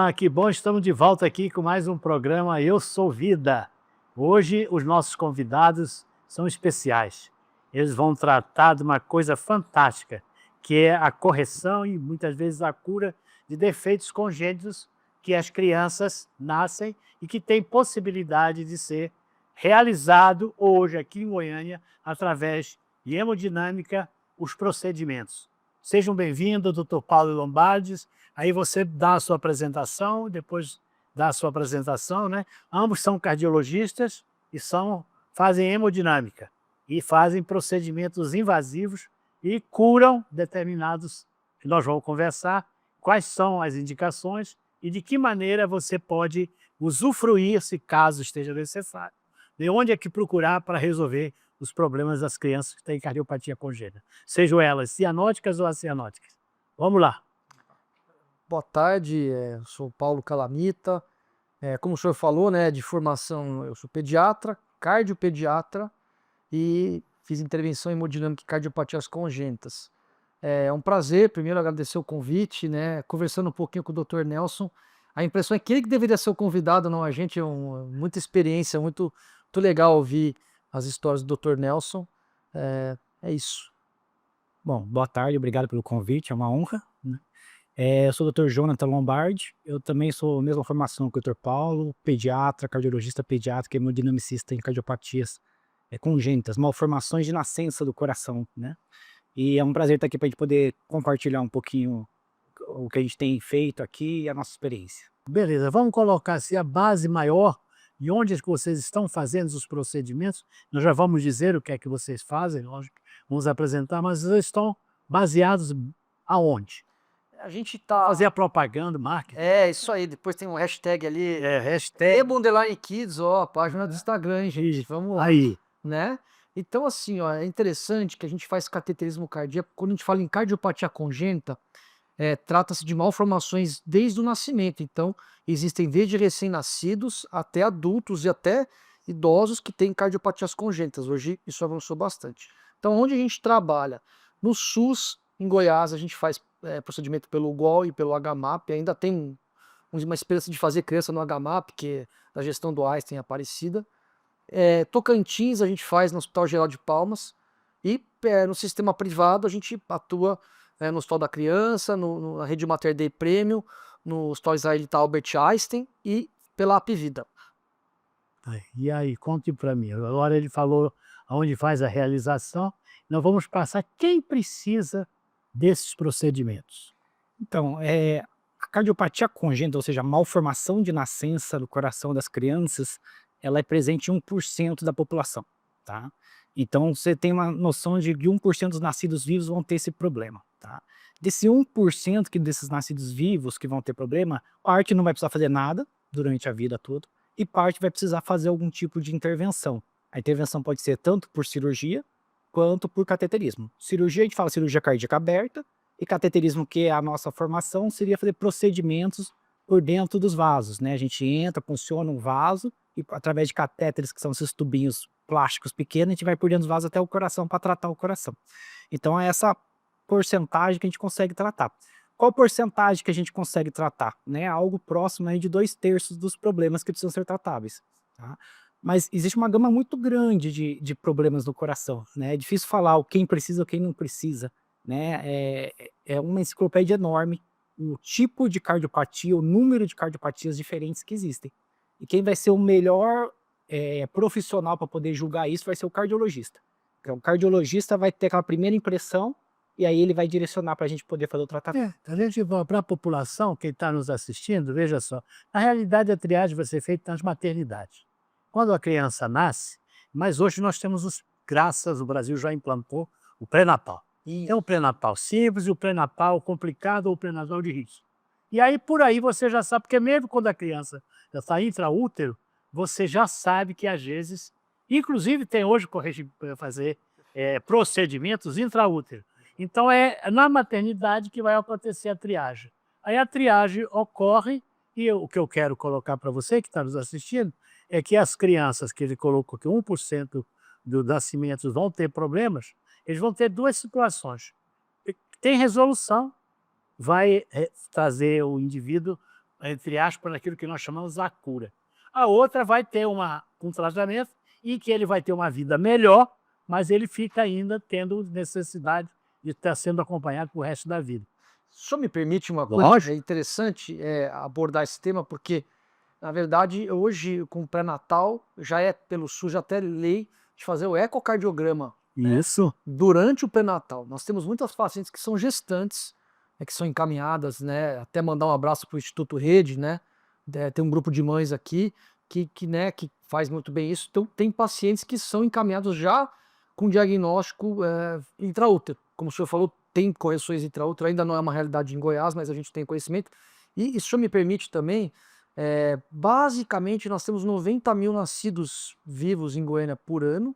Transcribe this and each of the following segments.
Ah, que bom, estamos de volta aqui com mais um programa Eu Sou Vida. Hoje os nossos convidados são especiais. Eles vão tratar de uma coisa fantástica, que é a correção e muitas vezes a cura de defeitos congênitos que as crianças nascem e que têm possibilidade de ser realizado hoje aqui em Goiânia através de hemodinâmica, os procedimentos. Sejam bem-vindos, doutor Paulo Lombardes. Aí você dá a sua apresentação, depois dá a sua apresentação, né? Ambos são cardiologistas e fazem hemodinâmica e fazem procedimentos invasivos e curam determinados. Nós vamos conversar quais são as indicações e de que maneira você pode usufruir, se caso esteja necessário, de onde é que procurar para resolver os problemas das crianças que têm cardiopatia congênita, sejam elas cianóticas ou acianóticas. Vamos lá. Boa tarde, eu sou Paulo Calamita. Como o senhor falou, né, de formação, eu sou pediatra, cardiopediatra e fiz intervenção em hemodinâmica e cardiopatias congênitas. É um prazer, primeiro, agradecer o convite, né, conversando um pouquinho com o Dr. Nelson. A impressão é que ele que deveria ser o convidado, não a gente. Muita experiência, muito legal ouvir as histórias do Dr. Nelson. É isso. Bom, boa tarde, obrigado pelo convite, é uma honra, né. Eu sou o Dr. Jonathan Lombardi, eu também sou a mesma formação que o Dr. Paulo, pediatra, cardiologista pediátrico e hemodinamicista em cardiopatias congênitas, malformações de nascença do coração, né. E é um prazer estar aqui para a gente poder compartilhar um pouquinho o que a gente tem feito aqui e a nossa experiência. Beleza, vamos colocar assim a base maior e onde é que vocês estão fazendo os procedimentos. Nós já vamos dizer o que é que vocês fazem, lógico, vamos apresentar, mas vocês estão baseados aonde? A gente tá. Fazer a propaganda, marketing. Isso aí. Depois tem um hashtag ali. Hashtag. Ebo_Kids, ó, a página do Instagram, hein, gente. Vamos lá. Aí. Né? Então, assim, ó, é interessante que a gente faz cateterismo cardíaco. Quando a gente fala em cardiopatia congênita, trata-se de malformações desde o nascimento. Então, existem desde recém-nascidos até adultos e até idosos que têm cardiopatias congênitas. Hoje isso avançou bastante. Então, onde a gente trabalha? No SUS, em Goiás, a gente faz procedimento pelo GOL e pelo HMAP. Ainda tem uma esperança de fazer criança no HMAP, que é da gestão do Einstein Aparecida. Tocantins a gente faz no Hospital Geral de Palmas. E no sistema privado a gente atua no Hospital da Criança, na Rede Mater Dei Premium, no Hospital Israelita Albert Einstein e pela Apvida. E aí, conte para mim. Agora ele falou aonde faz a realização. Nós vamos passar quem precisa desses procedimentos. Então, a cardiopatia congênita, ou seja, a malformação de nascença do coração das crianças, ela é presente em 1% da população, tá? Então, você tem uma noção de que 1% dos nascidos vivos vão ter esse problema, tá? Desse 1% desses nascidos vivos que vão ter problema, parte não vai precisar fazer nada durante a vida toda e parte vai precisar fazer algum tipo de intervenção. A intervenção pode ser tanto por cirurgia quanto por cateterismo. Cirurgia, a gente fala cirurgia cardíaca aberta, e cateterismo, que é a nossa formação, seria fazer procedimentos por dentro dos vasos, né? A gente entra, funciona um vaso e através de catéteres, que são esses tubinhos plásticos pequenos, a gente vai por dentro dos vasos até o coração para tratar o coração. Então é essa porcentagem que a gente consegue tratar. Qual porcentagem que a gente consegue tratar? Né? Algo próximo aí de 2/3 dos problemas que precisam ser tratáveis, tá? Mas existe uma gama muito grande de problemas no coração, né? É difícil falar o quem precisa ou quem não precisa, né? É uma enciclopédia enorme, o tipo de cardiopatia, o número de cardiopatias diferentes que existem. E quem vai ser o melhor profissional para poder julgar isso vai ser o cardiologista. Então, o cardiologista vai ter aquela primeira impressão e aí ele vai direcionar para a gente poder fazer o tratamento. Para a população, quem está nos assistindo, veja só, na realidade a triagem vai ser feita nas maternidades. Quando a criança nasce, mas hoje nós temos, graças, o Brasil já implantou o pré-natal. Tem o pré-natal simples e o pré-natal complicado ou o pré-natal de risco. E aí por aí você já sabe, porque mesmo quando a criança já está intraútero, você já sabe que às vezes, inclusive tem hoje fazer procedimentos intraútero. Então é na maternidade que vai acontecer a triagem. Aí a triagem ocorre e o que eu quero colocar para você que está nos assistindo é que as crianças que ele colocou que 1% dos nascimentos vão ter problemas, eles vão ter duas situações. Tem resolução, vai trazer o indivíduo entre aspas, naquilo que nós chamamos a cura. A outra vai ter um tratamento em que ele vai ter uma vida melhor, mas ele fica ainda tendo necessidade de estar sendo acompanhado pro resto da vida. O senhor me permite uma coisa? Lógico. É interessante abordar esse tema, porque, na verdade, hoje, com o pré-natal, já é pelo SUS até lei de fazer o ecocardiograma Isso. durante o pré-natal. Nós temos muitas pacientes que são gestantes, que são encaminhadas, né? Até mandar um abraço para o Instituto Rede, né? Tem um grupo de mães aqui que faz muito bem isso. Então, tem pacientes que são encaminhados já com diagnóstico intraútero. Como o senhor falou, tem correções intraútero, ainda não é uma realidade em Goiás, mas a gente tem conhecimento. E se o senhor me permite também, basicamente nós temos 90 mil nascidos vivos em Goiânia por ano,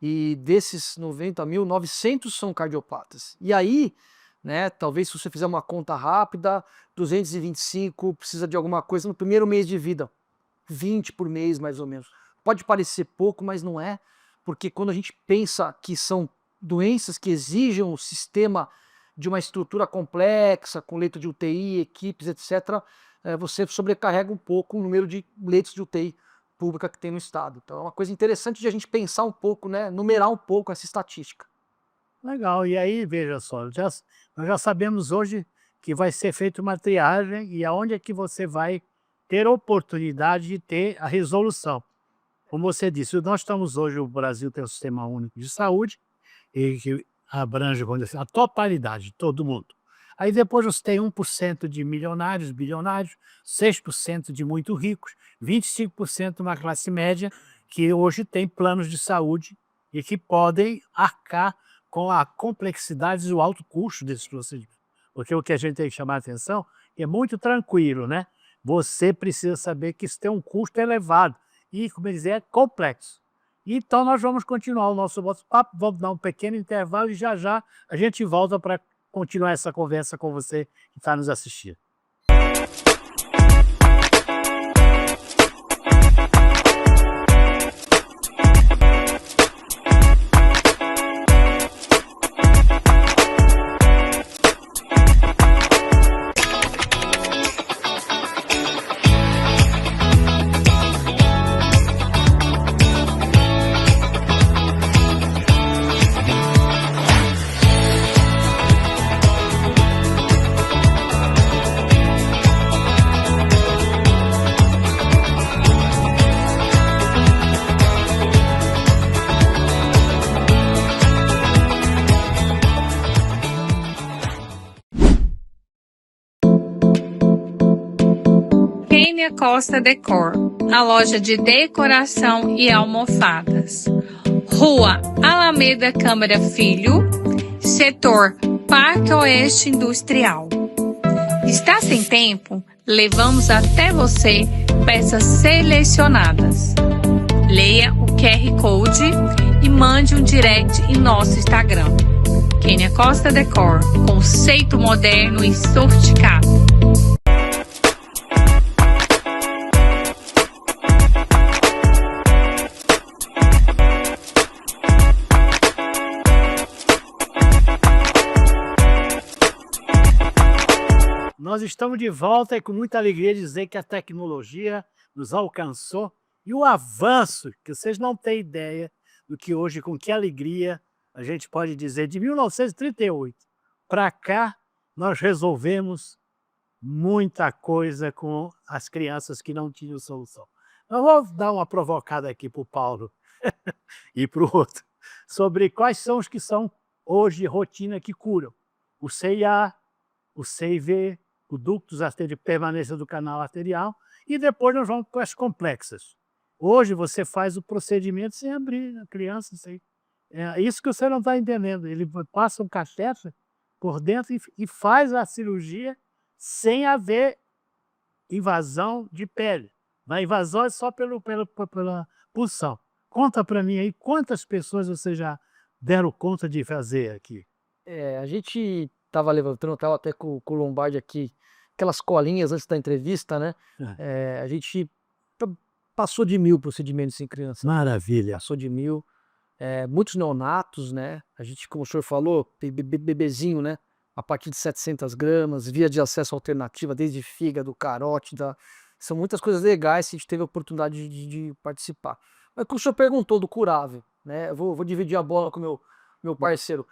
e desses 90 mil, 900 são cardiopatas. E aí, né, talvez se você fizer uma conta rápida, 225 precisa de alguma coisa no primeiro mês de vida, 20 por mês mais ou menos. Pode parecer pouco, mas não é, porque quando a gente pensa que são doenças que exigem um sistema de uma estrutura complexa, com leito de UTI, equipes, etc., você sobrecarrega um pouco o número de leitos de UTI pública que tem no estado. Então é uma coisa interessante de a gente pensar um pouco, né, numerar um pouco essa estatística. Legal. E aí, veja só, nós já sabemos hoje que vai ser feita uma triagem e aonde é que você vai ter oportunidade de ter a resolução. Como você disse, nós estamos hoje, o Brasil tem um sistema único de saúde, e que abrange, vamos dizer assim, a totalidade de todo mundo. Aí depois você tem 1% de milionários, bilionários, 6% de muito ricos, 25% uma classe média, que hoje tem planos de saúde e que podem arcar com a complexidade e o alto custo desses procedimentos. Porque o que a gente tem que chamar a atenção é muito tranquilo, né? Você precisa saber que isso tem um custo elevado e, como eu dizer, é complexo. Então nós vamos continuar o nosso bate-papo, vamos dar um pequeno intervalo e já já a gente volta para continuar essa conversa com você que está nos assistindo. Kênia Costa Decor, a loja de decoração e almofadas. Rua Alameda Câmara Filho, setor Parque Oeste Industrial. Está sem tempo? Levamos até você peças selecionadas. Leia o QR Code e mande um direct em nosso Instagram. Kênia Costa Decor, conceito moderno e sofisticado. Nós estamos de volta e com muita alegria dizer que a tecnologia nos alcançou e o avanço, que vocês não têm ideia do que hoje, com que alegria a gente pode dizer, de 1938 para cá, nós resolvemos muita coisa com as crianças que não tinham solução. Eu vou dar uma provocada aqui para o Paulo e para o outro, sobre quais são os que são hoje rotina que curam. O CIA, o CIV, o ductus de permanência do canal arterial, e depois nós vamos para as complexas. Hoje você faz o procedimento sem abrir a criança, sem... É isso que você não está entendendo. Ele passa um catéter por dentro e faz a cirurgia sem haver invasão de pele. A invasão é só pela punção. Conta para mim aí, quantas pessoas você já deram conta de fazer aqui? A gente estava levantando, estava até com o Lombardi aqui, aquelas colinhas antes da entrevista, né? A gente passou de 1000 procedimentos em criança. Maravilha. Passou de 1000. Muitos neonatos, né? A gente, como o senhor falou, bebezinho, né? a partir de 700 gramas, via de acesso alternativa, desde fígado, carótida. São muitas coisas legais que a gente teve a oportunidade de participar. Mas como o senhor perguntou do curável, né? Eu vou dividir a bola com o meu parceiro.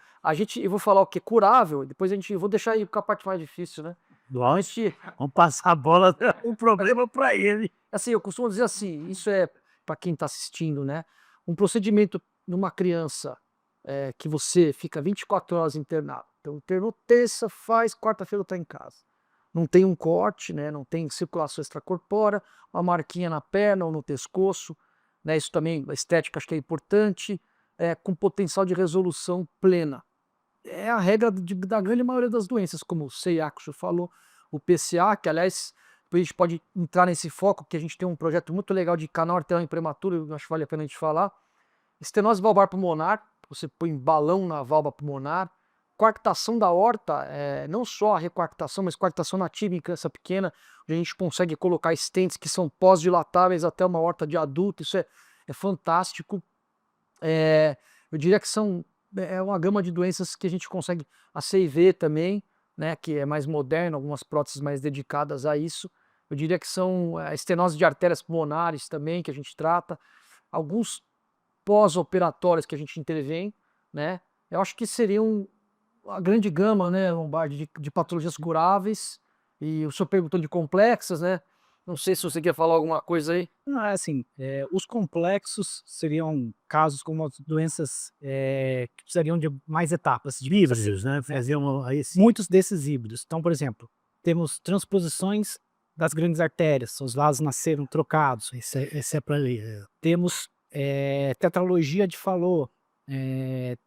Eu vou falar o que? Curável, depois eu vou deixar aí com a parte mais difícil, né? A Nós gente, vamos passar a bola, o problema para ele. assim, eu costumo dizer assim, isso é para quem está assistindo, né? Um procedimento numa criança que você fica 24 horas internado. Então, internou terça, faz, quarta-feira está em casa. Não tem um corte, né? Não tem circulação extracorpórea, uma marquinha na perna ou no pescoço, né? Isso também, a estética acho que é importante, com potencial de resolução plena. É a regra da grande maioria das doenças, como o CIA que o senhor falou, o PCA, que aliás, depois a gente pode entrar nesse foco, porque a gente tem um projeto muito legal de canal arterial em prematuro, eu acho que vale a pena a gente falar. Estenose valvar pulmonar, você põe balão na válvula pulmonar. Coarctação da aorta, não só a recoarctação, mas coarctação nativa em criança pequena, onde a gente consegue colocar stents que são pós-dilatáveis até uma aorta de adulto, isso é fantástico. Eu diria que é uma gama de doenças que a gente consegue, a CIV também, né, que é mais moderno, algumas próteses mais dedicadas a isso. Eu diria que são a estenose de artérias pulmonares também, que a gente trata, alguns pós-operatórios que a gente intervém, né. Eu acho que seriam a grande gama, né, Lombardi, de patologias curáveis, e o senhor perguntou de complexas, né, não sei se você quer falar alguma coisa aí. Não, é assim, os complexos seriam casos como as doenças, que precisariam de mais etapas, de Híbridos, né? Faziam aí sim. muitos desses híbridos. Então, por exemplo, temos transposições das grandes artérias, os vasos nasceram trocados. Esse é para ali. Temos, tetralogia de Fallot,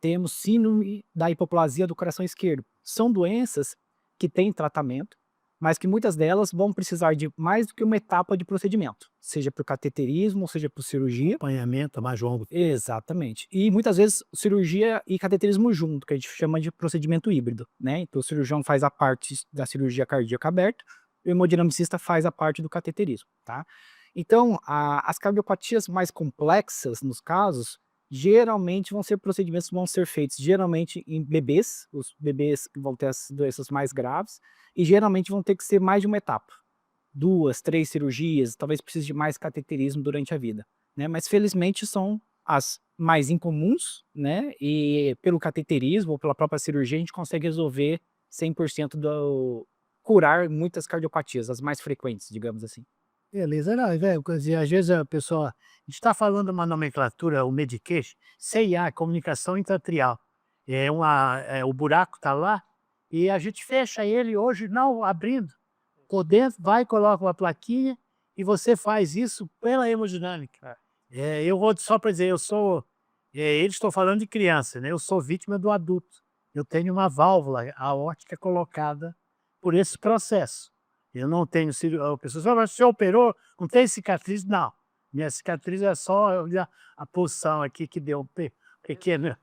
temos síndrome da hipoplasia do coração esquerdo. São doenças que têm tratamento, mas que muitas delas vão precisar de mais do que uma etapa de procedimento, seja por cateterismo, seja por cirurgia. Acompanhamento mais longo. Exatamente. E muitas vezes cirurgia e cateterismo junto, que a gente chama de procedimento híbrido, né? Então o cirurgião faz a parte da cirurgia cardíaca aberta e o hemodinamicista faz a parte do cateterismo, tá? Então, as cardiopatias mais complexas, nos casos, geralmente vão ser procedimentos que vão ser feitos geralmente em bebês, os bebês que vão ter as doenças mais graves, e geralmente vão ter que ser mais de uma etapa. 2, 3 cirurgias, talvez precise de mais cateterismo durante a vida, né? Mas felizmente são as mais incomuns, né? E pelo cateterismo ou pela própria cirurgia a gente consegue resolver 100% curar muitas cardiopatias, as mais frequentes, digamos assim. Beleza, não, velho, quer dizer, às vezes a pessoa, a gente está falando uma nomenclatura, o Medication, CIA, comunicação intratrial. O buraco está lá e a gente fecha ele hoje, não abrindo, por dentro, vai, coloca uma plaquinha e você faz isso pela hemodinâmica. Eu vou só para dizer, eles estão falando de criança, né? Eu sou vítima do adulto. Eu tenho uma válvula aórtica colocada por esse processo. Eu não tenho a pessoa fala: "Mas você operou, não tem cicatriz?" Não, minha cicatriz é só a pulsão aqui que deu um pequeno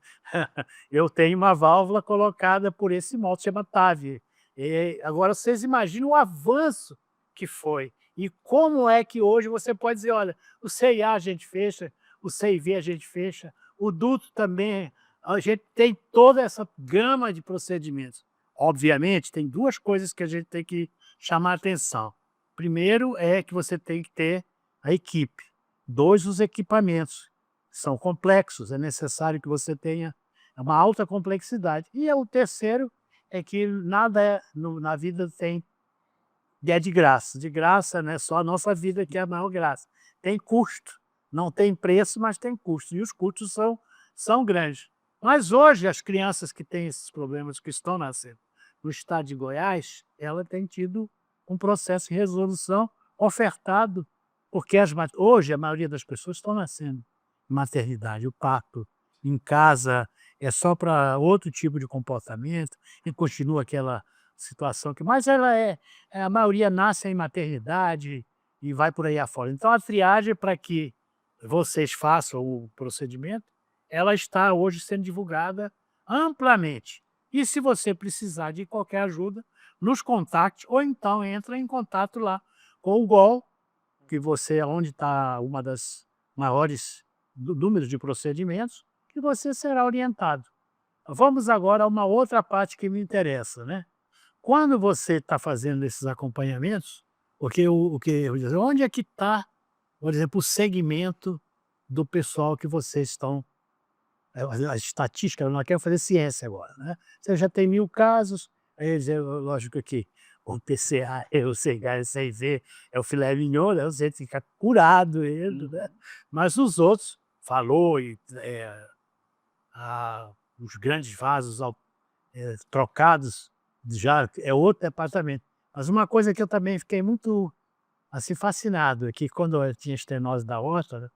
eu tenho uma válvula colocada por esse molde, chama TAVI. Agora vocês imaginam o avanço que foi, e como é que hoje você pode dizer: "Olha, o CIA a gente fecha, o CIV a gente fecha, o duto também", a gente tem toda essa gama de procedimentos. Obviamente, tem 2 coisas que a gente tem que chamar atenção. Primeiro é que você tem que ter a equipe. 2, os equipamentos. São complexos, é necessário que você tenha uma alta complexidade. E o terceiro é que nada na vida é de graça. De graça, né? Só a nossa vida que é a maior graça. Tem custo. Não tem preço, mas tem custo. E os custos são grandes. Mas hoje, as crianças que têm esses problemas, que estão nascendo no estado de Goiás, ela tem tido um processo de resolução ofertado, porque hoje a maioria das pessoas estão nascendo em maternidade, o parto em casa é só para outro tipo de comportamento, e continua aquela situação mas a maioria nasce em maternidade e vai por aí afora. Então a triagem para que vocês façam o procedimento, ela está hoje sendo divulgada amplamente. E se você precisar de qualquer ajuda, nos contacte ou então entra em contato lá com o GOL, que onde está uma das maiores números de procedimentos, que você será orientado. Vamos agora a uma outra parte que me interessa, né? Quando você está fazendo esses acompanhamentos, porque o que eu ia dizer, onde é que está, por exemplo, o segmento do pessoal que vocês estão, a estatística, eu não quero fazer ciência agora, né? Você já tem 1000 casos, aí lógico que o TCA, o CH6V, é o filé mignon, né, você fica curado ele, né? Mas os outros, falou e os grandes vasos trocados, já é outro departamento. Mas uma coisa que eu também fiquei muito, assim, fascinado é que quando eu tinha estenose da aorta, né,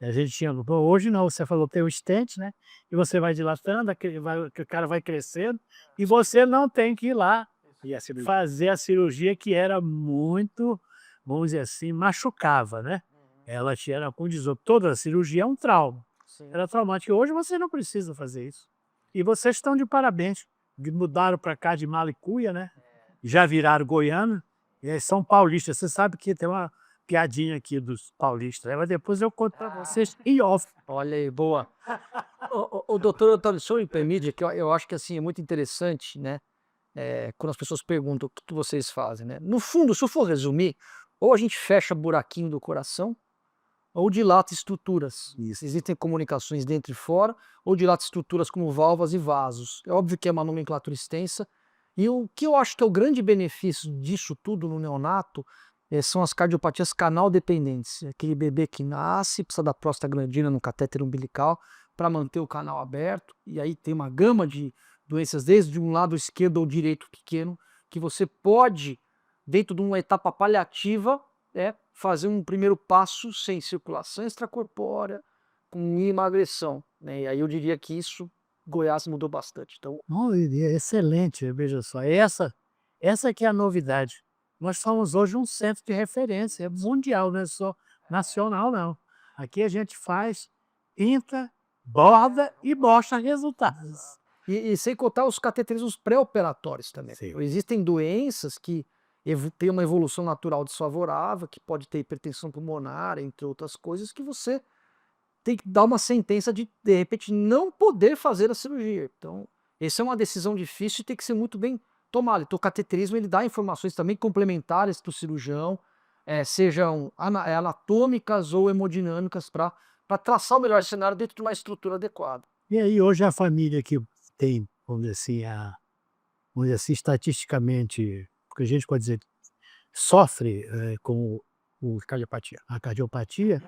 a gente tinha, hoje não, você falou, tem o stent, né, e você vai dilatando, o cara vai crescendo, e você não tem que ir lá E a cirurgia? fazer a cirurgia, que era muito, vamos dizer assim, machucava, né? Ela tinha com 18, toda a cirurgia é um trauma. Sim. Era traumático. Hoje você não precisa fazer isso. E vocês estão de parabéns. Mudaram para cá de Malicuia, né? Já viraram goiano. E aí são paulistas. Você sabe que tem uma piadinha aqui dos paulistas, né? Mas depois eu conto para vocês em off. Olha aí, boa. O doutor Antônio, o senhor me permite, que eu acho que assim é muito interessante, né? Quando as pessoas perguntam o que vocês fazem, né? No fundo, se eu for resumir, ou a gente fecha buraquinho do coração, ou dilata estruturas. Isso. Existem comunicações dentro e fora, ou dilata estruturas como válvulas e vasos. É óbvio que é uma nomenclatura extensa. E o que eu acho que é o grande benefício disso tudo no neonato são as cardiopatias canal dependentes. Aquele bebê que nasce, precisa da prostaglandina no catéter umbilical para manter o canal aberto. E aí tem uma gama de doenças, desde um lado esquerdo ou direito pequeno, que você pode, dentro de uma etapa paliativa, fazer um primeiro passo sem circulação extracorpórea, com emagreção, né? E aí eu diria que isso, Goiás mudou bastante. Então, Não, e é excelente, veja só. Essa que é a novidade. Nós somos hoje um centro de referência, é mundial, não é só nacional, não. Aqui a gente faz, pinta, borda e mostra resultados. e sem contar os cateterismos pré-operatórios também. Sim. Existem doenças que têm uma evolução natural desfavorável, que pode ter hipertensão pulmonar, entre outras coisas, que você tem que dar uma sentença de repente, não poder fazer a cirurgia. Então, essa é uma decisão difícil e tem que ser muito bem tomada. Então, o cateterismo ele dá informações também complementares para o cirurgião, sejam anatômicas ou hemodinâmicas, para traçar o melhor cenário dentro de uma estrutura adequada. E aí hoje a família que tem, vamos dizer assim, vamos dizer assim, estatisticamente, porque a gente pode dizer, sofre com a cardiopatia,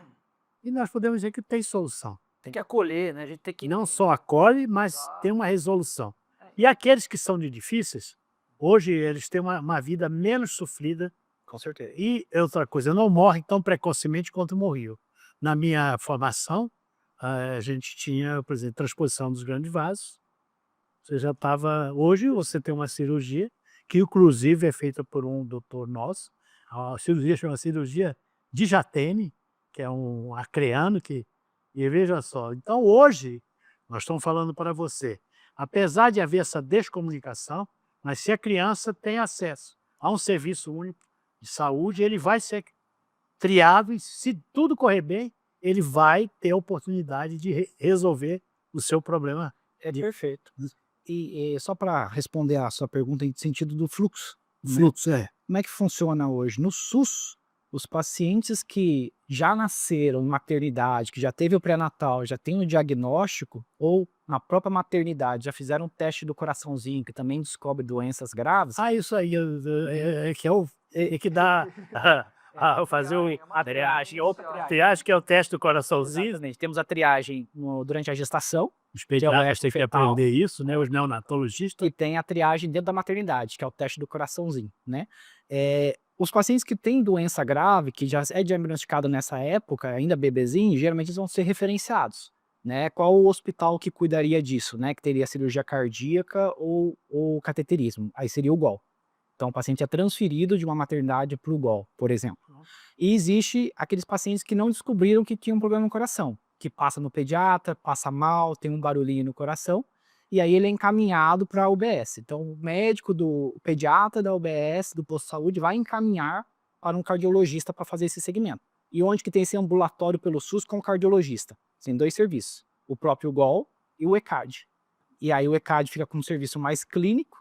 e nós podemos dizer que tem solução. Tem que acolher, né? A gente tem que. E não só acolhe, mas tem uma resolução. E aqueles que são de difíceis, hoje eles têm uma vida menos sofrida. Com certeza. E outra coisa, não morrem tão precocemente quanto morriam. Na minha formação, a gente tinha, por exemplo, transposição dos grandes vasos. Você já estava. Hoje você tem uma cirurgia, que inclusive é feita por um doutor nosso. A cirurgia chama cirurgia de Jatene, que é um acreano que. E veja só, então hoje, nós estamos falando para você, apesar de haver essa descomunicação, mas se a criança tem acesso a um serviço único de saúde, ele vai ser triado e, se tudo correr bem, ele vai ter a oportunidade de resolver o seu problema. Perfeito. E só para responder a sua pergunta em sentido do fluxo, né? Fluxo, Como é que funciona hoje? No SUS, os pacientes que já nasceram em maternidade, que já teve o pré-natal, já tem o diagnóstico, ou na própria maternidade já fizeram um teste do coraçãozinho, que também descobre doenças graves. Isso aí que dá fazer a triagem. A triagem, que é o teste do coraçãozinho. Exatamente. Temos a triagem durante a gestação, Os pediatras têm que aprender isso, né? Os neonatologistas. e tem a triagem dentro da maternidade, que é o teste do coraçãozinho, né? Os pacientes que têm doença grave, que já é diagnosticado nessa época, ainda bebezinho, geralmente eles vão ser referenciados, né? Qual o hospital que cuidaria disso, né? Que teria cirurgia cardíaca ou cateterismo? Aí seria o GOL. Então o paciente é transferido de uma maternidade para o GOL, por exemplo. E existe aqueles pacientes que não descobriram que tinham um problema no coração, que passa no pediatra, passa mal, tem um barulhinho no coração, e aí ele é encaminhado para a UBS. Então o médico o pediatra da UBS, do posto de saúde, vai encaminhar para um cardiologista para fazer esse segmento. E onde que tem esse ambulatório pelo SUS com o cardiologista? Tem 2 serviços, o próprio GOL e o ECARD. e aí o ECAD fica com um serviço mais clínico,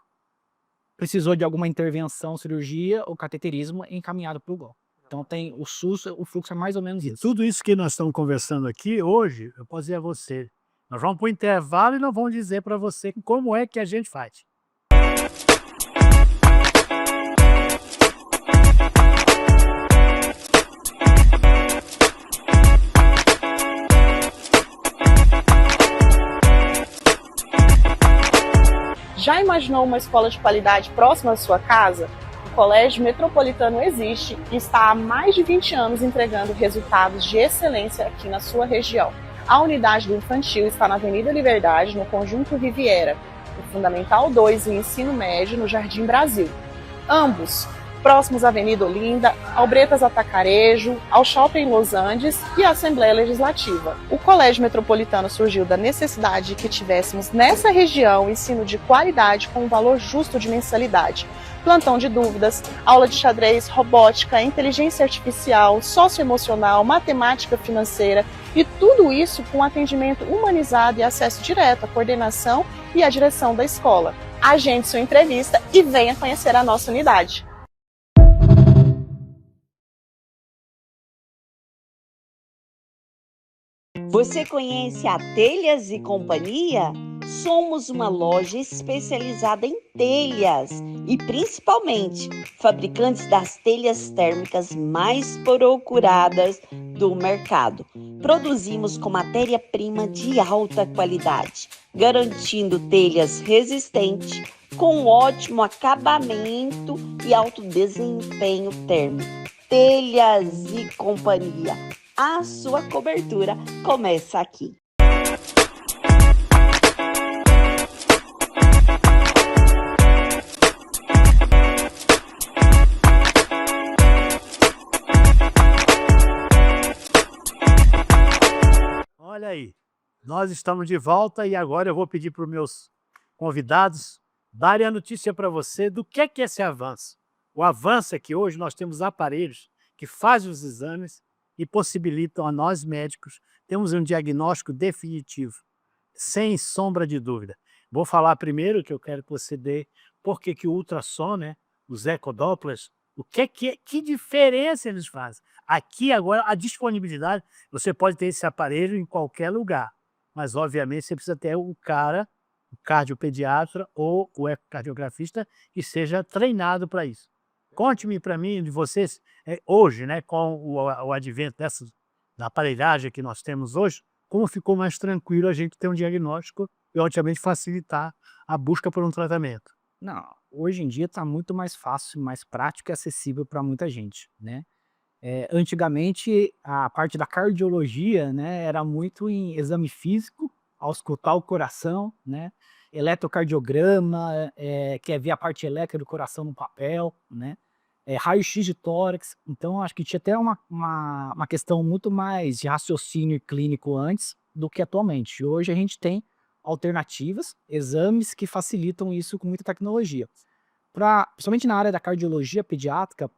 precisou de alguma intervenção, cirurgia ou cateterismo, é encaminhado para o GOL. Então tem o SUS, o fluxo é mais ou menos isso. Tudo isso que nós estamos conversando aqui hoje, eu posso dizer a você, nós vamos para o intervalo e nós vamos dizer para você como é que a gente faz. Já imaginou uma escola de qualidade próxima à sua casa? O Colégio Metropolitano existe e está há mais de 20 anos entregando resultados de excelência aqui na sua região. A unidade do infantil está na Avenida Liberdade, no Conjunto Riviera, o Fundamental 2 e Ensino Médio no Jardim Brasil. Ambos próximos à Avenida Olinda, ao Bretas Atacarejo, ao Shopping Los Andes e à Assembleia Legislativa. O Colégio Metropolitano surgiu da necessidade de que tivéssemos nessa região ensino de qualidade com um valor justo de mensalidade. Plantão de dúvidas, aula de xadrez, robótica, inteligência artificial, socioemocional, matemática financeira e tudo isso com atendimento humanizado e acesso direto à coordenação e à direção da escola. Agende sua entrevista e venha conhecer a nossa unidade. Você conhece a Telhas e Companhia? Somos uma loja especializada em telhas e principalmente fabricantes das telhas térmicas mais procuradas do mercado. Produzimos com matéria-prima de alta qualidade, garantindo telhas resistentes com ótimo acabamento e alto desempenho térmico. Telhas e Companhia. A sua cobertura começa aqui. Olha aí, nós estamos de volta e agora eu vou pedir para os meus convidados darem a notícia para você do que é esse avanço. O avanço é que hoje nós temos aparelhos que fazem os exames e possibilitam a nós médicos termos um diagnóstico definitivo, sem sombra de dúvida. Vou falar primeiro que eu quero que você dê por que o ultrassom, né, os ecodopplers, que diferença eles fazem. Aqui agora a disponibilidade, você pode ter esse aparelho em qualquer lugar, mas obviamente você precisa ter o cardiopediatra ou o ecocardiografista que seja treinado para isso. Conte-me para mim, de vocês, hoje, né, com o advento da aparelhagem que nós temos hoje, como ficou mais tranquilo a gente ter um diagnóstico e, obviamente, facilitar a busca por um tratamento. Não, hoje em dia está muito mais fácil, mais prático e acessível para muita gente, né? Antigamente, a parte da cardiologia, né, era muito em exame físico, auscultar o coração, né? Eletrocardiograma, quer ver a parte elétrica do coração no papel, né? Raio-x de tórax. Então, acho que tinha até uma questão muito mais de raciocínio clínico antes do que atualmente. Hoje a gente tem alternativas, exames que facilitam isso com muita tecnologia. Principalmente na área da cardiologia pediátrica,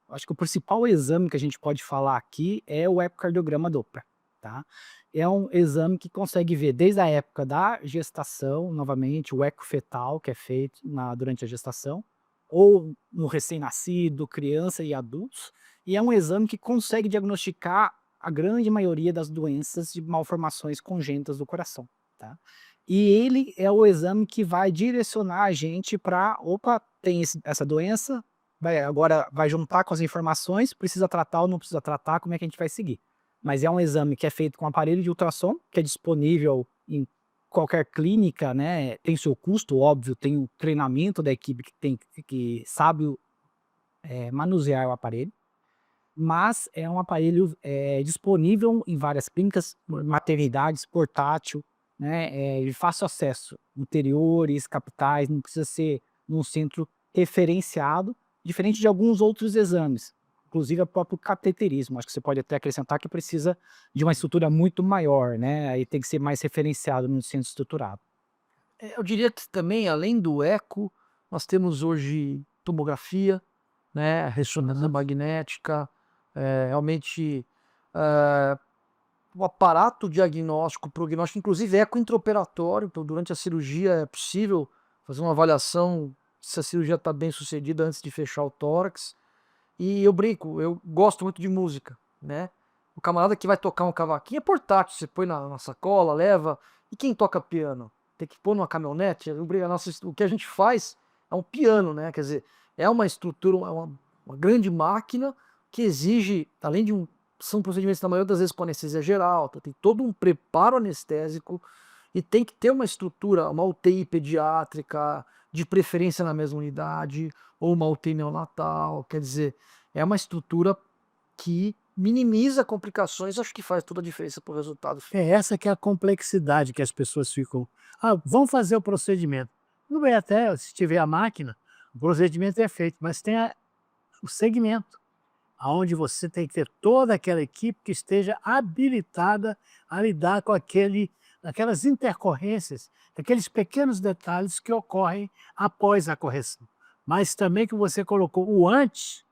acho que o principal exame que a gente pode falar aqui é o ecocardiograma Doppler, tá? É um exame que consegue ver desde a época da gestação, novamente, o eco fetal que é feito durante a gestação, ou no recém-nascido, criança e adultos, e é um exame que consegue diagnosticar a grande maioria das doenças de malformações congênitas do coração, tá? E ele é o exame que vai direcionar a gente para, opa, tem essa doença, agora vai juntar com as informações, precisa tratar ou não precisa tratar, como é que a gente vai seguir. Mas é um exame que é feito com aparelho de ultrassom, que é disponível em qualquer clínica, né? Tem seu custo, óbvio, tem o treinamento da equipe que sabe manusear o aparelho, mas é um aparelho disponível em várias clínicas, maternidades, portátil, né? De fácil acesso, interiores, capitais, não precisa ser num centro referenciado, diferente de alguns outros exames, inclusive o próprio cateterismo. Acho que você pode até acrescentar que precisa de uma estrutura muito maior, né? Aí tem que ser mais referenciado no centro estruturado. Eu diria que também, além do eco, nós temos hoje tomografia, né, ressonância magnética, realmente o aparato diagnóstico, prognóstico, inclusive eco-intraoperatório, então durante a cirurgia é possível fazer uma avaliação se a cirurgia está bem sucedida antes de fechar o tórax. E eu brinco, eu gosto muito de música, né? O camarada que vai tocar um cavaquinho é portátil, você põe na sacola, leva. E quem toca piano? Tem que pôr numa caminhonete? O que a gente faz é um piano, né? Quer dizer, é uma estrutura, uma grande máquina que exige, além de são procedimentos na maioria das vezes com anestesia geral, tá? Tem todo um preparo anestésico e tem que ter uma estrutura, uma UTI pediátrica, de preferência na mesma unidade, ou uma UTI neonatal, quer dizer, é uma estrutura que minimiza complicações, acho que faz toda a diferença para o resultado final. É essa que é a complexidade que as pessoas ficam. Ah, vão fazer o procedimento. Não vai até, se tiver a máquina, o procedimento é feito, mas tem o segmento, aonde você tem que ter toda aquela equipe que esteja habilitada a lidar com aquelas intercorrências, aqueles pequenos detalhes que ocorrem após a correção. Mas também que você colocou o antes,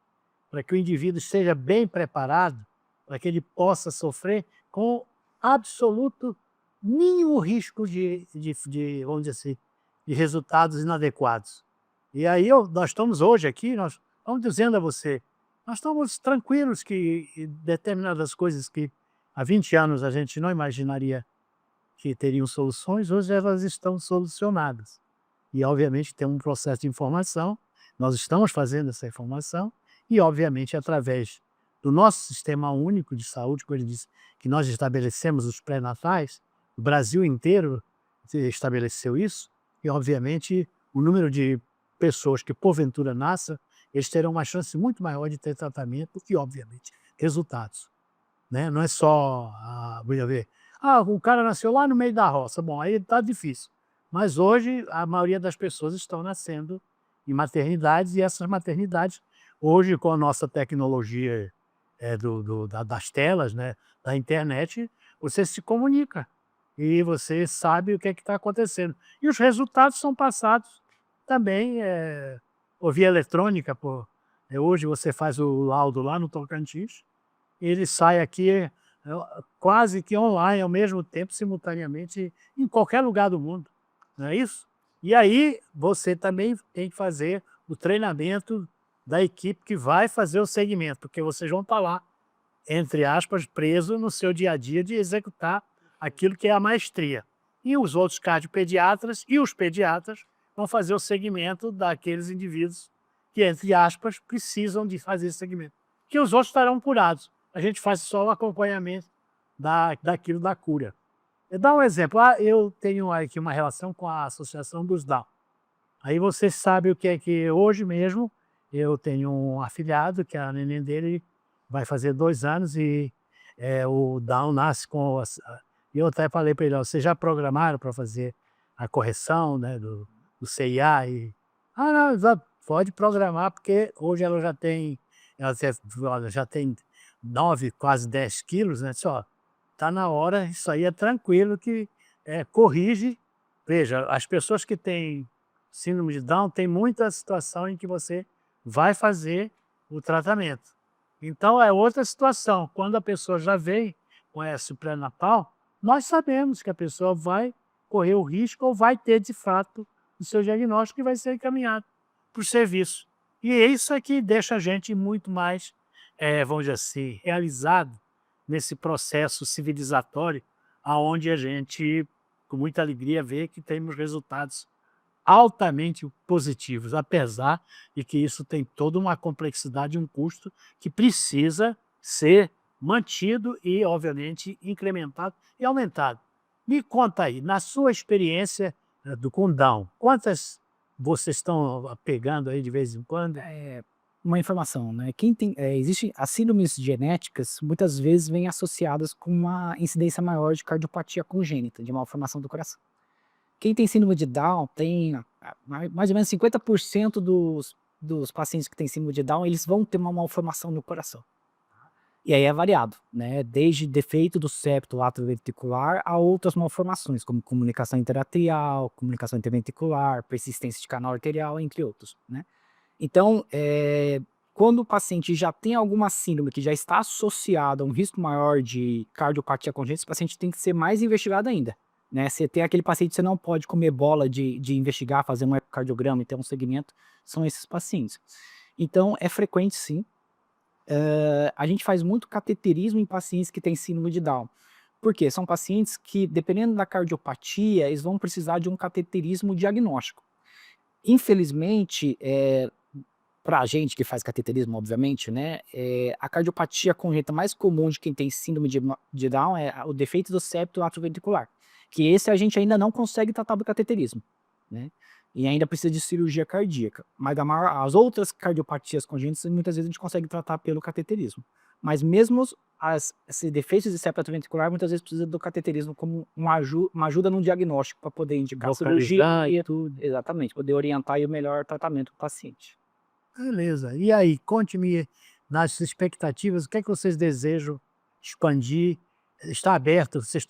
para que o indivíduo esteja bem preparado, para que ele possa sofrer com absoluto mínimo risco vamos dizer assim, de resultados inadequados. E aí nós estamos hoje aqui, nós estamos dizendo a você, nós estamos tranquilos que determinadas coisas que há 20 anos a gente não imaginaria que teriam soluções, hoje elas estão solucionadas. E obviamente tem um processo de informação, nós estamos fazendo essa informação, e obviamente através do nosso sistema único de saúde, como ele disse, que nós estabelecemos os pré-natais, o Brasil inteiro estabeleceu isso, e obviamente o número de pessoas que porventura nasçam, eles terão uma chance muito maior de ter tratamento e obviamente resultados, né? Não é só, vamos ver, o cara nasceu lá no meio da roça, bom, aí está difícil. Mas hoje a maioria das pessoas estão nascendo em maternidades, e essas maternidades, hoje com a nossa tecnologia das telas, né, da internet, você se comunica e você sabe o que é que está acontecendo. E os resultados são passados também por via eletrônica. Hoje você faz o laudo lá no Tocantins, ele sai aqui quase que online, ao mesmo tempo, simultaneamente, em qualquer lugar do mundo, não é isso? E aí você também tem que fazer o treinamento da equipe que vai fazer o segmento, porque vocês vão estar lá, entre aspas, preso no seu dia a dia de executar aquilo que é a maestria. E os outros cardiopediatras e os pediatras vão fazer o segmento daqueles indivíduos que, entre aspas, precisam de fazer esse segmento. Que os outros estarão curados. A gente faz só o acompanhamento daquilo da cura. Eu dar um exemplo. Eu tenho aqui uma relação com a Associação dos Down. Aí você sabe o que é que hoje mesmo eu tenho um afilhado, que a neném dele vai fazer 2 anos e o Down nasce com... E eu até falei para ele, vocês já programaram para fazer a correção, né, do CIA? Não, pode programar, porque hoje ela já tem 9, quase 10 quilos, né? Só está na hora, isso aí é tranquilo, que corrige. Veja, as pessoas que têm síndrome de Down, tem muita situação em que você vai fazer o tratamento. Então é outra situação. Quando a pessoa já vem com esse pré-natal, nós sabemos que a pessoa vai correr o risco ou vai ter, de fato, o seu diagnóstico e vai ser encaminhado para o serviço. E é isso que deixa a gente muito mais, vamos dizer assim, realizado nesse processo civilizatório, aonde a gente, com muita alegria, vê que temos resultados altamente positivos, apesar de que isso tem toda uma complexidade, um custo que precisa ser mantido e, obviamente, incrementado e aumentado. Me conta aí, na sua experiência com Down, quantas vocês estão pegando aí de vez em quando? Uma informação, né? Existem as síndromes genéticas, muitas vezes vêm associadas com uma incidência maior de cardiopatia congênita, de malformação do coração. Quem tem síndrome de Down tem mais ou menos 50% dos pacientes que têm síndrome de Down, eles vão ter uma malformação no coração. E aí é variado, né? Desde defeito do septo atrioventricular a outras malformações, como comunicação interatrial, comunicação interventricular, persistência de canal arterial, entre outros, né? Então, Quando o paciente já tem alguma síndrome que já está associada a um risco maior de cardiopatia congênita, esse paciente tem que ser mais investigado ainda, né? Você tem aquele paciente que você não pode comer bola de investigar, fazer um ecocardiograma e ter um segmento, são esses pacientes. Então, é frequente sim. A gente faz muito cateterismo em pacientes que têm síndrome de Down. Por quê? São pacientes que, dependendo da cardiopatia, eles vão precisar de um cateterismo diagnóstico. Infelizmente, para a gente que faz cateterismo, obviamente, né, a cardiopatia congênita mais comum de quem tem síndrome de Down é o defeito do septo atrioventricular, que esse a gente ainda não consegue tratar do cateterismo, né, e ainda precisa de cirurgia cardíaca, mas as outras cardiopatías congênitas muitas vezes a gente consegue tratar pelo cateterismo, mas mesmo esses defeitos de septo atrioventricular muitas vezes precisa do cateterismo como uma ajuda no diagnóstico para poder indicar cirurgia e tudo, exatamente, poder orientar aí o melhor tratamento do paciente. Beleza. E aí, conte-me nas expectativas, o que é que vocês desejam expandir? Está aberto? Vocês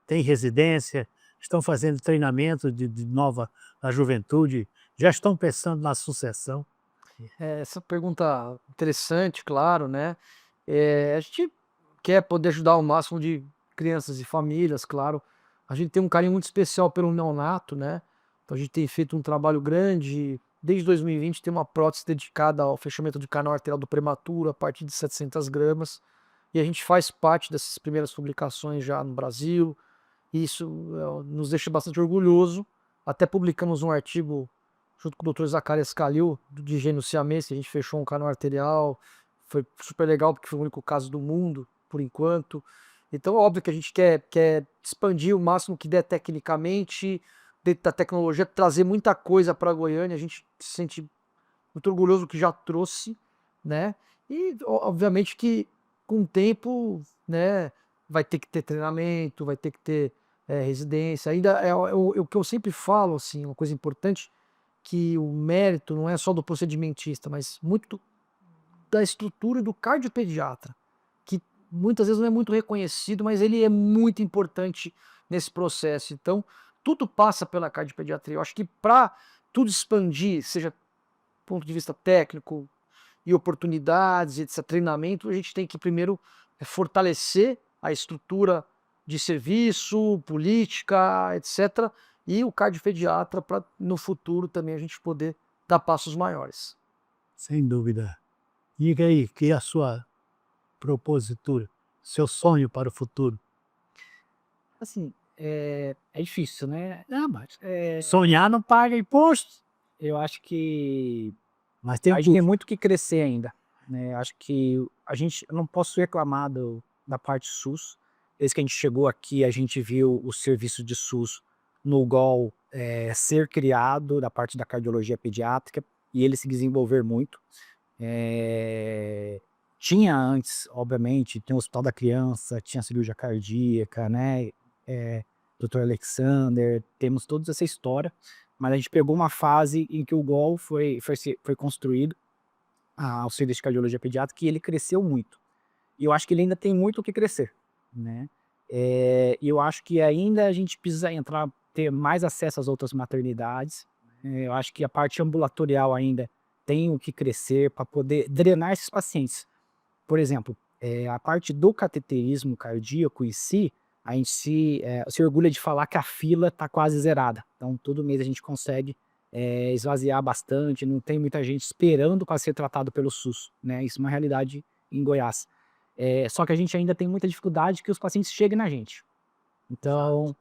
têm residência? Estão fazendo treinamento de nova na juventude? Já estão pensando na sucessão? Essa pergunta interessante, claro, né? A gente quer poder ajudar o máximo de crianças e famílias, claro. A gente tem um carinho muito especial pelo neonato, né? Então a gente tem feito um trabalho grande. Desde 2020 tem uma prótese dedicada ao fechamento de canal arterial do prematuro a partir de 700 gramas. E a gente faz parte dessas primeiras publicações já no Brasil. E isso nos deixa bastante orgulhoso. Até publicamos um artigo junto com o Dr. Zacarias Calil, de gênio siamês, a gente fechou um canal arterial. Foi super legal, porque foi o único caso do mundo, por enquanto. Então, óbvio que a gente quer expandir o máximo que der tecnicamente, dentro da tecnologia, trazer muita coisa para Goiânia. A gente se sente muito orgulhoso do que já trouxe, né? E, obviamente, que com o tempo, né, vai ter que ter treinamento, vai ter que ter residência. Ainda é o que eu sempre falo, assim, uma coisa importante, que o mérito não é só do procedimentista, mas muito da estrutura do cardiopediatra, que muitas vezes não é muito reconhecido, mas ele é muito importante nesse processo. Então, tudo passa pela cardiopediatria. Eu acho que para tudo expandir, seja do ponto de vista técnico e oportunidades, etc., treinamento, a gente tem que primeiro fortalecer a estrutura de serviço, política, etc., e o cardiopediatra para no futuro também a gente poder dar passos maiores. Sem dúvida. Diga aí, que é a sua propositura, seu sonho para o futuro? Assim, é difícil, né? Não, mas Sonhar não paga imposto, eu acho que mas tem a um gente tem custo. muito que crescer ainda, né? Acho que eu não posso reclamar da parte SUS. Desde que a gente chegou aqui, a gente viu o serviço de SUS no GOL ser criado da parte da cardiologia pediátrica e ele se desenvolver muito. Tinha antes, obviamente, tem o Hospital da Criança, tinha cirurgia cardíaca, né? Dr. Alexander, temos toda essa história, mas a gente pegou uma fase em que o GOL foi construído, o serviço de cardiologia pediátrica, e ele cresceu muito. E eu acho que ele ainda tem muito o que crescer, né? E eu acho que ainda a gente precisa ter mais acesso às outras maternidades. Eu acho que a parte ambulatorial ainda tem o que crescer para poder drenar esses pacientes. Por exemplo, a parte do cateterismo cardíaco em si, a gente se orgulha de falar que a fila está quase zerada. Então, todo mês a gente consegue esvaziar bastante, não tem muita gente esperando para ser tratado pelo SUS, né? Isso é uma realidade em Goiás. Só que a gente ainda tem muita dificuldade que os pacientes cheguem na gente. Então,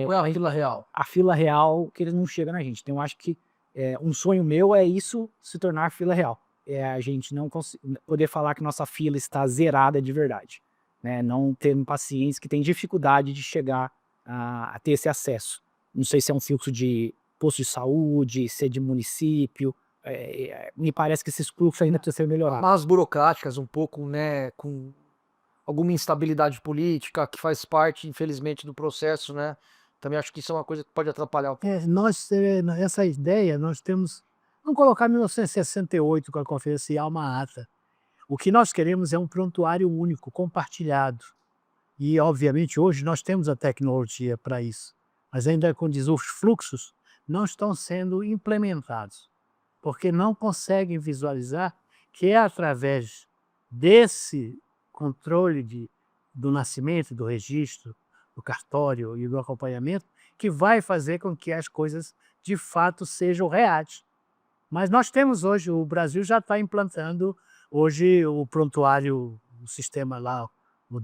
Qual é a fila real? a fila real que eles não chegam na gente. Então, eu acho que um sonho meu é isso se tornar fila real. A gente não poder falar que nossa fila está zerada de verdade, né? Não ter pacientes que têm dificuldade de chegar a ter esse acesso. Não sei se é um fluxo de posto de saúde, se é de município. Me parece que esses fluxos ainda precisam ser melhorados. Mas burocráticas um pouco, né, com alguma instabilidade política que faz parte, infelizmente, do processo, né? Também acho que isso é uma coisa que pode atrapalhar um pouco. Essa ideia, nós temos. Vamos colocar 1968 com a Conferência e Alma Ata. O que nós queremos é um prontuário único, compartilhado. E, obviamente, hoje nós temos a tecnologia para isso. Mas ainda, como diz, os fluxos não estão sendo implementados, porque não conseguem visualizar que é através desse controle do nascimento, do registro, do cartório e do acompanhamento, que vai fazer com que as coisas de fato sejam reais. Mas nós temos hoje, o Brasil já está implantando hoje o prontuário, o sistema lá, o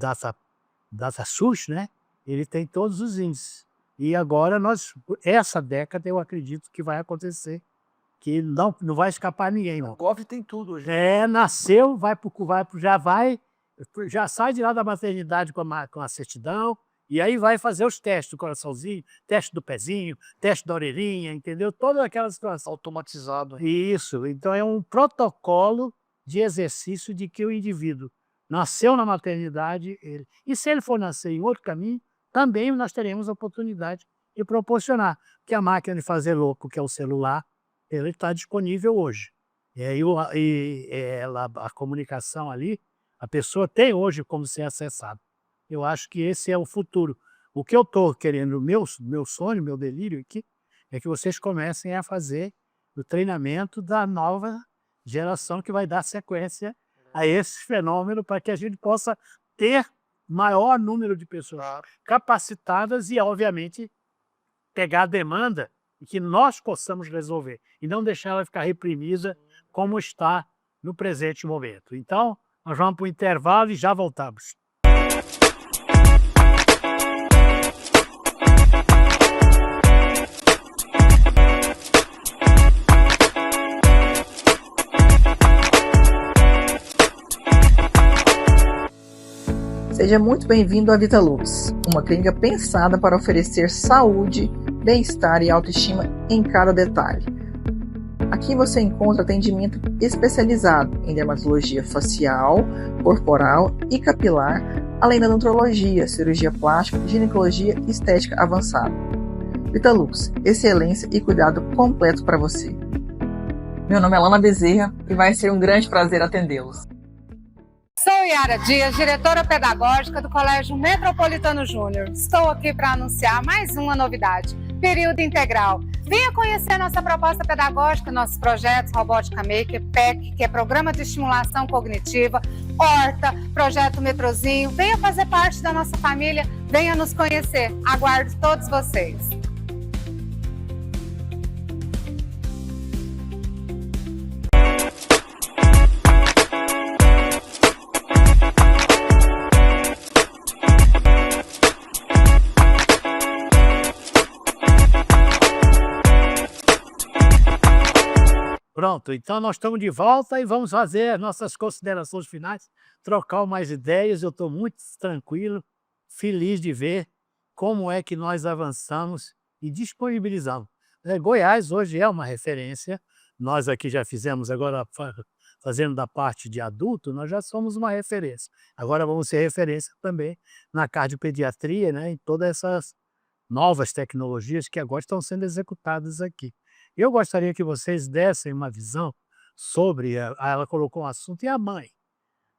DataSUS, né? Ele tem todos os índices. E agora essa década eu acredito que vai acontecer, que não vai escapar ninguém, O não. Gov tem tudo hoje. Nasceu, já sai de lá da maternidade com a certidão, e aí vai fazer os testes do coraçãozinho, teste do pezinho, teste da orelhinha, entendeu? Toda aquela situação. Automatizado. Isso, então é um protocolo de exercício de que o indivíduo nasceu na maternidade, e se ele for nascer em outro caminho, também nós teremos a oportunidade de proporcionar, que a máquina de fazer louco, que é o celular, ele está disponível hoje. E aí a comunicação ali, a pessoa tem hoje como ser acessada. Eu acho que esse é o futuro. O que eu estou querendo, meu sonho, meu delírio aqui, é que vocês comecem a fazer o treinamento da nova geração que vai dar sequência a esse fenômeno, para que a gente possa ter maior número de pessoas capacitadas e, obviamente, pegar a demanda e que nós possamos resolver, e não deixar ela ficar reprimida como está no presente momento. Então, nós vamos para o intervalo e já voltamos. Seja muito bem-vindo à Vitalux, uma clínica pensada para oferecer saúde, bem-estar e autoestima em cada detalhe. Aqui você encontra atendimento especializado em dermatologia facial, corporal e capilar, além da nutrologia, cirurgia plástica, ginecologia e estética avançada. Vitalux, excelência e cuidado completo para você. Meu nome é Lana Bezerra e vai ser um grande prazer atendê-los. Sou Yara Dias, diretora pedagógica do Colégio Metropolitano Júnior. Estou aqui para anunciar mais uma novidade, período integral. Venha conhecer nossa proposta pedagógica, nossos projetos Robótica Maker, PEC, que é Programa de Estimulação Cognitiva, Horta, Projeto Metrozinho. Venha fazer parte da nossa família, venha nos conhecer. Aguardo todos vocês. Pronto, então nós estamos de volta e vamos fazer as nossas considerações finais, trocar mais ideias. Eu estou muito tranquilo, feliz de ver como é que nós avançamos e disponibilizamos. Goiás hoje é uma referência, nós aqui já fizemos, agora fazendo da parte de adulto, nós já somos uma referência. Agora vamos ser referência também na cardiopediatria, né, em todas essas novas tecnologias que agora estão sendo executadas aqui. Eu gostaria que vocês dessem uma visão sobre, ela colocou um assunto, e a mãe?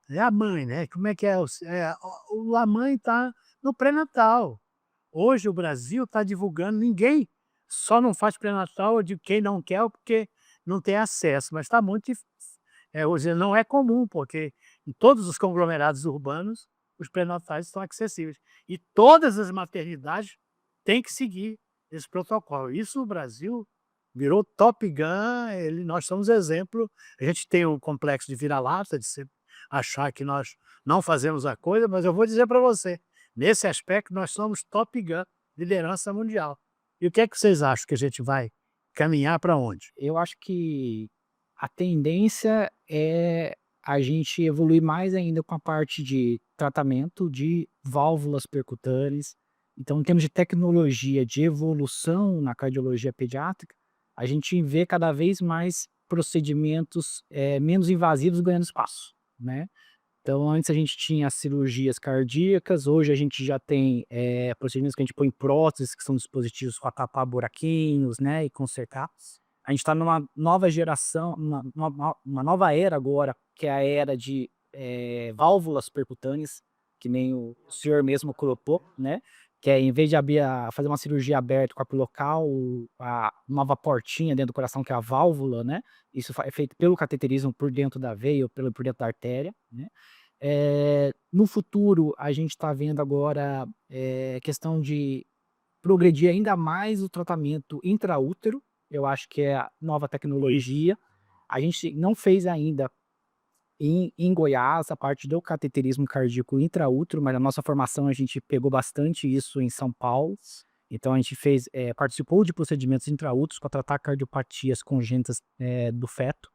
É a mãe, né? Como é que é? A mãe está no pré-natal. Hoje o Brasil está divulgando, ninguém só não faz pré-natal de quem não quer ou porque não tem acesso, mas está muito difícil. Hoje não é comum, porque em todos os conglomerados urbanos os pré-natais estão acessíveis. E todas as maternidades têm que seguir esse protocolo. Isso o Brasil virou Top Gun, nós somos exemplo. A gente tem um complexo de vira-lata, de achar que nós não fazemos a coisa, mas eu vou dizer para você, nesse aspecto nós somos Top Gun, liderança mundial. E o que é que vocês acham que a gente vai caminhar para onde? Eu acho que a tendência é a gente evoluir mais ainda com a parte de tratamento de válvulas percutâneas. Então, em termos de tecnologia, de evolução na cardiologia pediátrica, a gente vê cada vez mais procedimentos menos invasivos ganhando espaço, né? Então, antes a gente tinha cirurgias cardíacas, hoje a gente já tem procedimentos que a gente põe próteses, que são dispositivos para tapar buraquinhos, né, e consertar. A gente está numa nova geração, uma nova era agora, que é a era de válvulas percutâneas, que nem o senhor mesmo colocou, né? que é em vez de fazer uma cirurgia aberta com a local, a nova portinha dentro do coração, que é a válvula, né? Isso é feito pelo cateterismo por dentro da veia ou por dentro da artéria, né? No futuro, a gente está vendo agora questão de progredir ainda mais o tratamento intraútero. Eu acho que é a nova tecnologia. A gente não fez ainda em Goiás a parte do cateterismo cardíaco intraútero, mas na nossa formação a gente pegou bastante isso em São Paulo. Então a gente participou de procedimentos intraúteros para tratar cardiopatias congênitas do feto.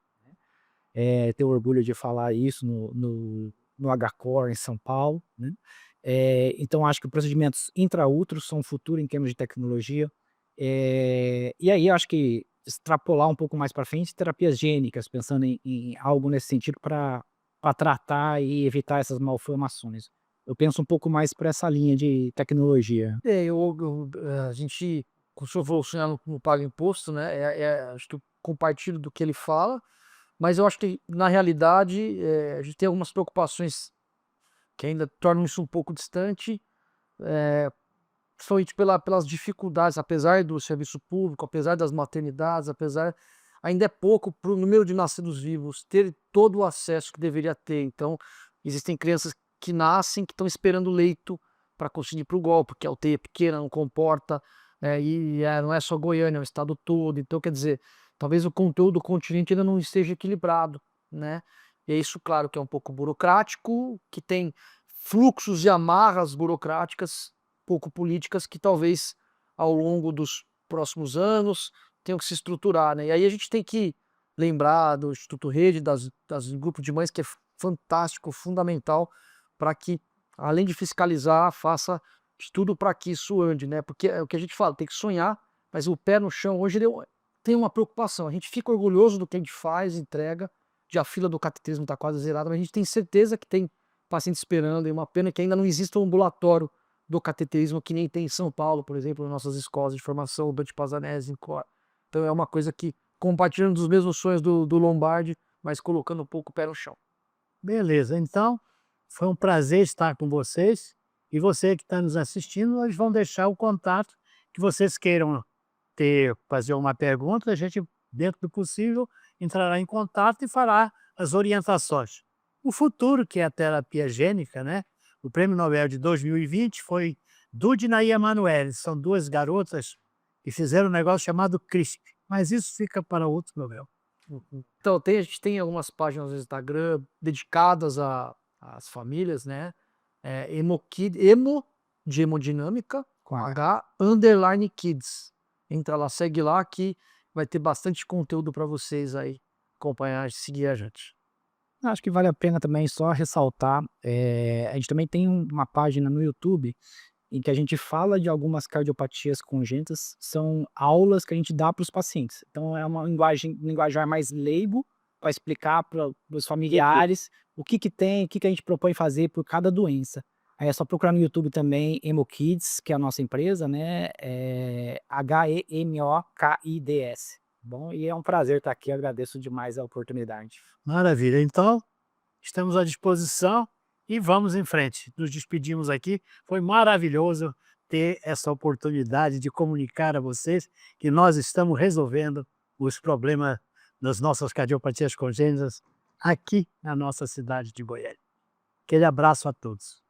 Tenho orgulho de falar isso no HCOR em São Paulo, né? Então acho que procedimentos intraúteros são o futuro em termos de tecnologia. E aí eu acho que extrapolar um pouco mais para frente, terapias gênicas, pensando em algo nesse sentido para tratar e evitar essas malformações. Eu penso um pouco mais para essa linha de tecnologia. A gente, com o senhor falou, o senhor não paga imposto, né? Acho que eu compartilho do que ele fala, mas eu acho que, na realidade, a gente tem algumas preocupações que ainda tornam isso um pouco distante, principalmente pelas dificuldades, apesar do serviço público, apesar das maternidades, ainda é pouco para o número de nascidos vivos ter todo o acesso que deveria ter. Então, existem crianças que nascem, que estão esperando leito para conseguir para o golpe, porque a UTI é pequena, não comporta, não é só Goiânia, é o estado todo. Então, quer dizer, talvez o conteúdo do continente ainda não esteja equilibrado, né? E é isso, claro, que é um pouco burocrático, que tem fluxos e amarras burocráticas, pouco políticas, que talvez ao longo dos próximos anos tenham que se estruturar, né? E aí a gente tem que lembrar do Instituto Rede, das grupos de mães, que é fantástico, fundamental, para que, além de fiscalizar, faça de tudo para que isso ande, né? Porque é o que a gente fala, tem que sonhar, mas o pé no chão hoje tem uma preocupação. A gente fica orgulhoso do que a gente faz, entrega, já a fila do cateterismo está quase zerada, mas a gente tem certeza que tem paciente esperando, e uma pena que ainda não exista um ambulatório do cateterismo que nem tem em São Paulo, por exemplo, nas nossas escolas de formação, o Beth Pazanese, em Cor. Então é uma coisa que, compartilhando dos mesmos sonhos do Lombardi, mas colocando um pouco o pé no chão. Beleza, então foi um prazer estar com vocês. E você que está nos assistindo, nós vamos deixar o contato que vocês queiram fazer uma pergunta, a gente, dentro do possível, entrará em contato e fará as orientações. O futuro, que é a terapia gênica, né? O Prêmio Nobel de 2020 foi Dudna e Emanuele. São duas garotas que fizeram um negócio chamado CRISP. Mas isso fica para outro Nobel. Então, a gente tem algumas páginas no Instagram dedicadas às famílias, né? Emo de hemodinâmica, com H, _kids. Entra lá, segue lá, que vai ter bastante conteúdo para vocês aí acompanhar e seguir a gente. Acho que vale a pena também só ressaltar, a gente também tem uma página no YouTube em que a gente fala de algumas cardiopatias congênitas, são aulas que a gente dá para os pacientes. Então é uma linguajar mais leigo, para explicar para os familiares o que tem, o que a gente propõe fazer por cada doença. Aí é só procurar no YouTube também HemoKids, que é a nossa empresa, né? HEMOKIDS. Bom, e é um prazer estar aqui, agradeço demais a oportunidade. Maravilha, então estamos à disposição e vamos em frente. Nos despedimos aqui, foi maravilhoso ter essa oportunidade de comunicar a vocês que nós estamos resolvendo os problemas das nossas cardiopatias congênitas aqui na nossa cidade de Goiânia. Aquele abraço a todos.